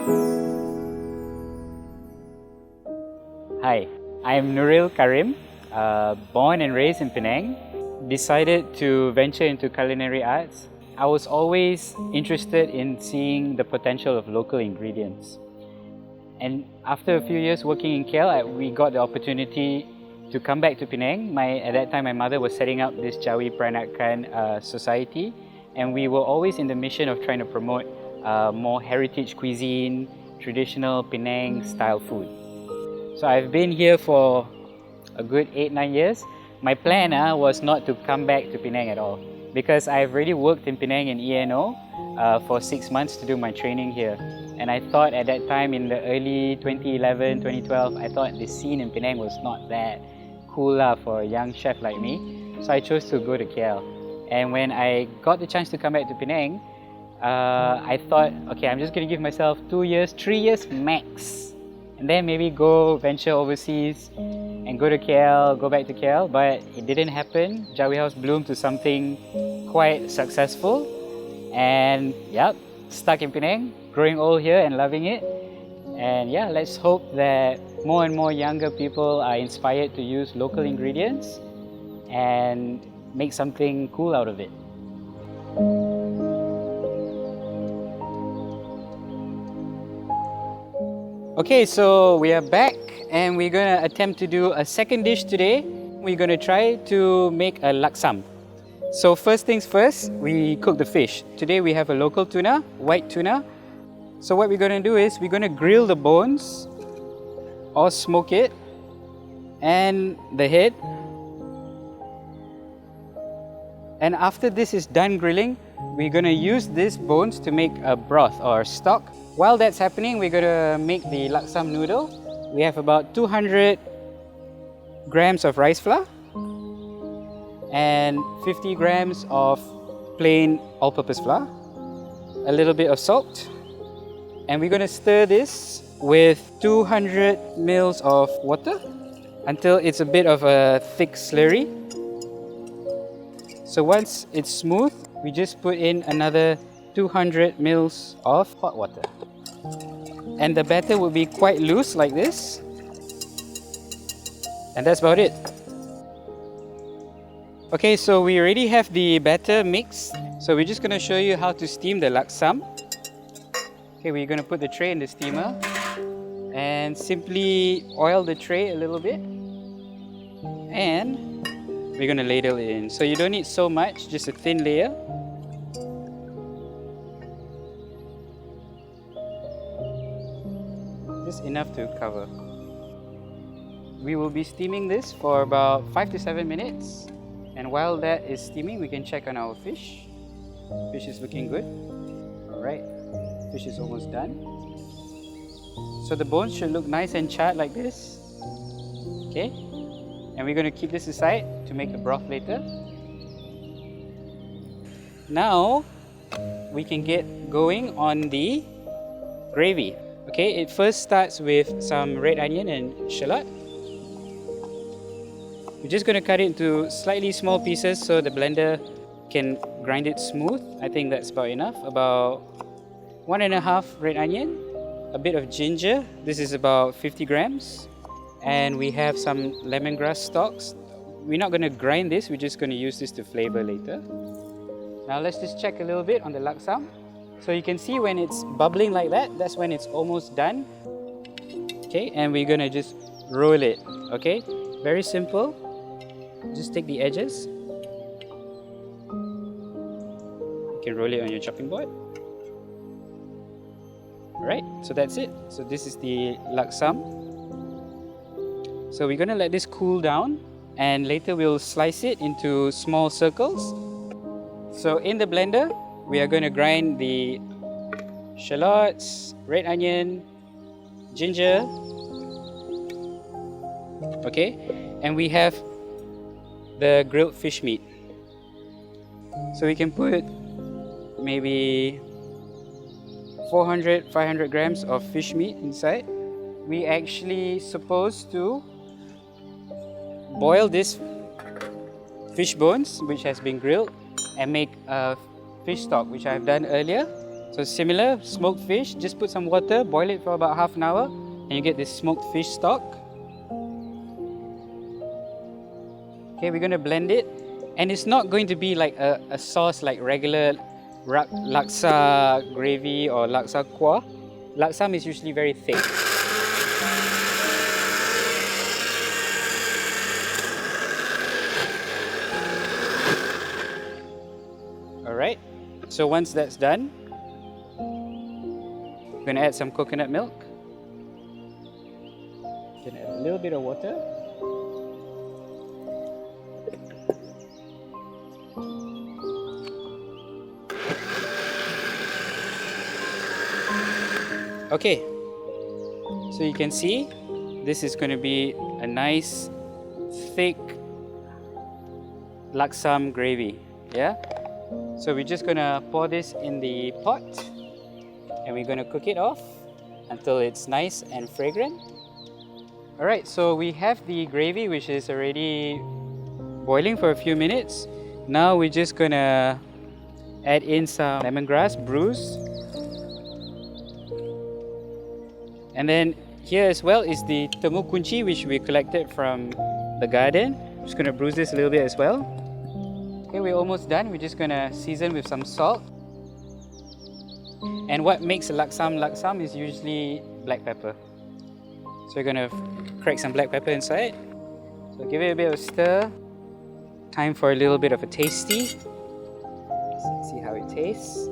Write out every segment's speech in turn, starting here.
Hi, I'm Nuril Karim, born and raised in Penang. Decided to venture into culinary arts. I was always interested in seeing the potential of local ingredients. And after a few years working in KL, we got the opportunity to come back to Penang. At that time, my mother was setting up this Jawi Peranakan society, and we were always in the mission of trying to promote more heritage cuisine, traditional Penang style food. So I've been here for a good 8-9 years. My plan was not to come back to Penang at all, because I've already worked in Penang in ENO for 6 months to do my training here. And I thought at that time in the early 2011, 2012, I thought the scene in Penang was not that cool for a young chef like me. So I chose to go to KL. And when I got the chance to come back to Penang, I thought, okay, I'm just going to give myself 2 years, 3 years max. And then maybe go venture overseas and go to KL, go back to KL. But it didn't happen. Jawi House bloomed to something quite successful. And yep, stuck in Penang, growing old here and loving it. And yeah, let's hope that more and more younger people are inspired to use local ingredients and make something cool out of it. Okay, so we are back and we're going to attempt to do a second dish today. We're going to try to make a laksam. So first things first, we cook the fish. Today we have a local tuna, white tuna. So what we're going to do is we're going to grill the bones or smoke it and the head. And after this is done grilling, we're going to use these bones to make a broth or stock. While that's happening, we're going to make the laksam noodle. We have about 200 grams of rice flour and 50 grams of plain all-purpose flour, a little bit of salt, and we're going to stir this with 200 ml of water until it's a bit of a thick slurry. So once it's smooth, we just put in another 200 ml of hot water. And the batter will be quite loose like this. And that's about it. Okay, so we already have the batter mixed. So we're just going to show you how to steam the laksam. Okay, we're going to put the tray in the steamer and simply oil the tray a little bit. And we're going to ladle it in. So you don't need so much, just a thin layer. Just enough to cover. We will be steaming this for about 5 to 7 minutes. And while that is steaming, we can check on our fish. Fish is looking good. Alright, fish is almost done. So the bones should look nice and charred like this. Okay, and we're going to keep this aside to make the broth later. Now, we can get going on the gravy. Okay, it first starts with some red onion and shallot. We're just going to cut it into slightly small pieces so the blender can grind it smooth. I think that's about enough. About 1.5 red onion, a bit of ginger. This is about 50 grams. And we have some lemongrass stalks. We're not going to grind this, we're just going to use this to flavor later. Now let's just check a little bit on the laksam. So you can see when it's bubbling like that, that's when it's almost done. Okay, and we're going to just roll it. Okay, very simple. Just take the edges. You can roll it on your chopping board. Alright, so that's it. So this is the laksam. So we're going to let this cool down and later we'll slice it into small circles. So in the blender, we are going to grind the shallots, red onion, ginger. Okay, and we have the grilled fish meat. So we can put maybe 400-500 grams of fish meat inside. We actually supposed to boil this fish bones which has been grilled and make a fish stock which I've done earlier. So similar, smoked fish, just put some water, boil it for about half an hour, and you get this smoked fish stock. Okay, we're going to blend it. And it's not going to be like a sauce like regular laksa gravy or laksa kuah. Laksam is usually very thick. Alright, so once that's done, we're going to add some coconut milk. Going to add a little bit of water. Okay, so you can see this is going to be a nice thick laksam gravy, yeah? So we're just going to pour this in the pot and we're going to cook it off until it's nice and fragrant. Alright, so we have the gravy which is already boiling for a few minutes. Now we're just going to add in some lemongrass bruised. And then here as well is the temu kunci which we collected from the garden. I'm just going to bruise this a little bit as well. Okay, we're almost done. We're just going to season with some salt. And what makes laksam is usually black pepper. So we're going to crack some black pepper inside. So give it a bit of a stir. Time for a little bit of a tasty. See how it tastes.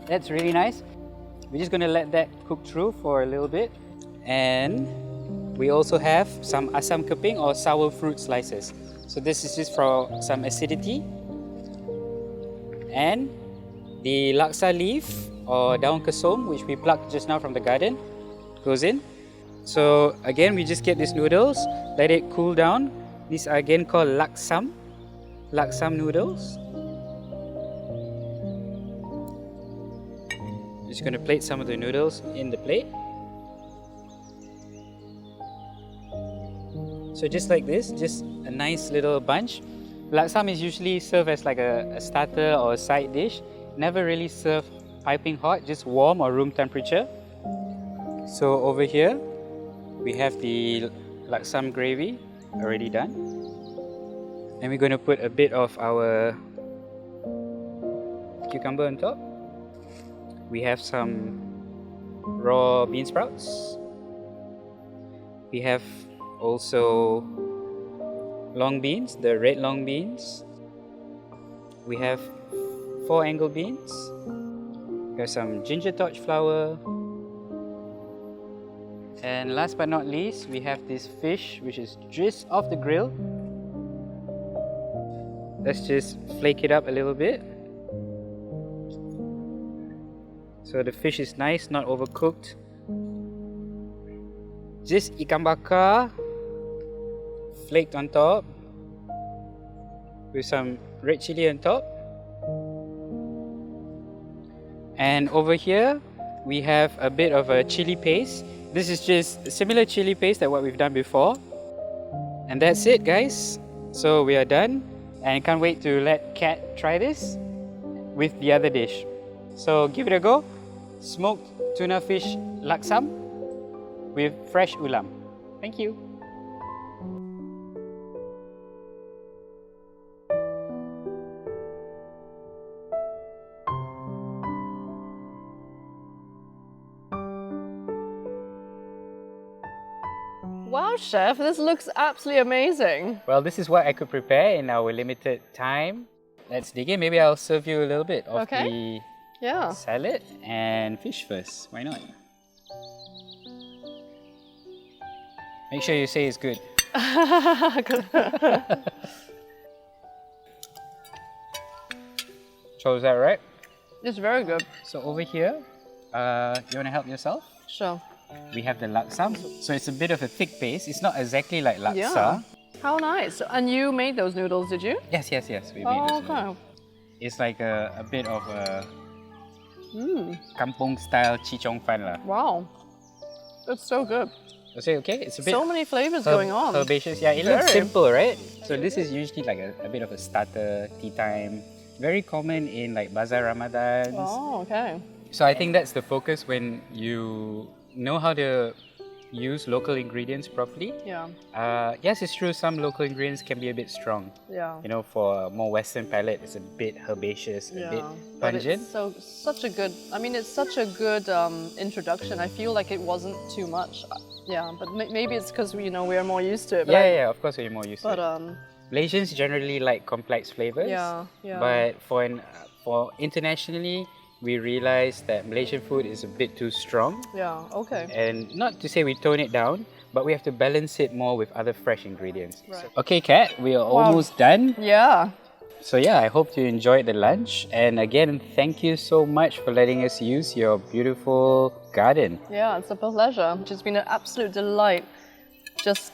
That's really nice. We're just going to let that cook through for a little bit. And we also have some asam keping or sour fruit slices. So this is just for some acidity. And the laksa leaf or daun kesum, which we plucked just now from the garden, goes in. So again, we just get these noodles, let it cool down. These are again called laksam noodles. Just going to plate some of the noodles in the plate. So just like this, just a nice little bunch. Laksam is usually served as like a starter or a side dish. Never really served piping hot, just warm or room temperature. So over here, we have the laksam gravy already done. And we're going to put a bit of our cucumber on top. We have some raw bean sprouts. We have also long beans, the red long beans. We have 4 angle beans. We have some ginger torch flour. And last but not least, we have this fish which is just off the grill. Let's just flake it up a little bit. So the fish is nice, not overcooked. Just ikan bakar flaked on top with some red chili on top. And over here we have a bit of a chili paste. This is just similar chili paste that what we've done before. And that's it, guys. So we are done, and I can't wait to let Kat try this with the other dish. So give it a go. Smoked tuna fish laksam with fresh ulam. Thank you. Wow, chef, this looks absolutely amazing. Well, this is what I could prepare in our limited time. Let's dig in. Maybe I'll serve you a little bit of the salad and fish first. Why not? Make sure you say it's good. So is that right? It's very good. So over here, you want to help yourself? Sure. We have the laksam. So it's a bit of a thick paste. It's not exactly like laksa. Yeah. How nice. And you made those noodles, did you? Yes. We made this. Okay. It's like a bit of a kampung style chi chong fan lah. Wow. That's so good. Was it okay? It's a bit So many flavors going on. herbaceous. Yeah, it looks Very. simple, right? So this is usually like a bit of a starter, tea time. Very common in like Bazaar Ramadans. Oh, okay. So I think that's the focus when you know how to use local ingredients properly. Yeah. Yes, it's true, some local ingredients can be a bit strong. Yeah. You know, for a more Western palate, it's a bit herbaceous, a bit But pungent. it's such a good, I mean, it's such a good introduction. I feel like it wasn't too much. Yeah, but maybe it's because we are more used to it. But Yeah, of course we're more used to But it. Malaysians generally like complex flavors. yeah. But for internationally, we realized that Malaysian food is a bit too strong. Yeah. Okay. And not to say we tone it down, but we have to balance it more with other fresh ingredients. Right. Okay, Kat, we are almost done. Yeah. So yeah, I hope you enjoyed the lunch. And again, thank you so much for letting us use your beautiful garden. Yeah, it's a pleasure. It's been an absolute delight just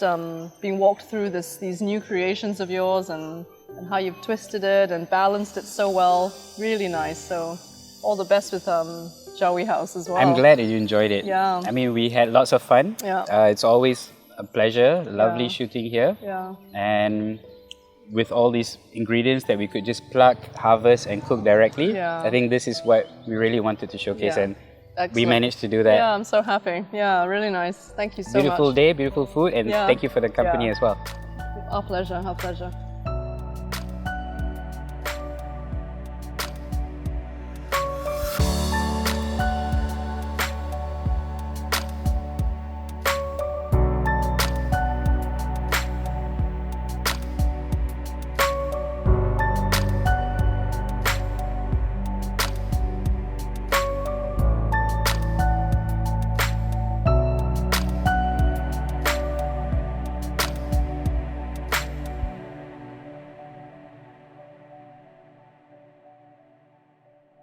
being walked through these new creations of yours and how you've twisted it and balanced it so well. Really nice. So all the best with Jawi House as well. I'm glad that you enjoyed it. Yeah. I mean, we had lots of fun. Yeah. It's always a pleasure. Lovely Yeah. shooting here. Yeah. And with all these ingredients that we could just pluck, harvest and cook directly, Yeah. I think this is what we really wanted to showcase, Yeah. and we Excellent. managed to do that. Yeah, I'm so happy. Yeah, really nice. Thank you so Beautiful much. day, beautiful food, and Yeah. thank you for the company Yeah. as well. Our pleasure, our pleasure.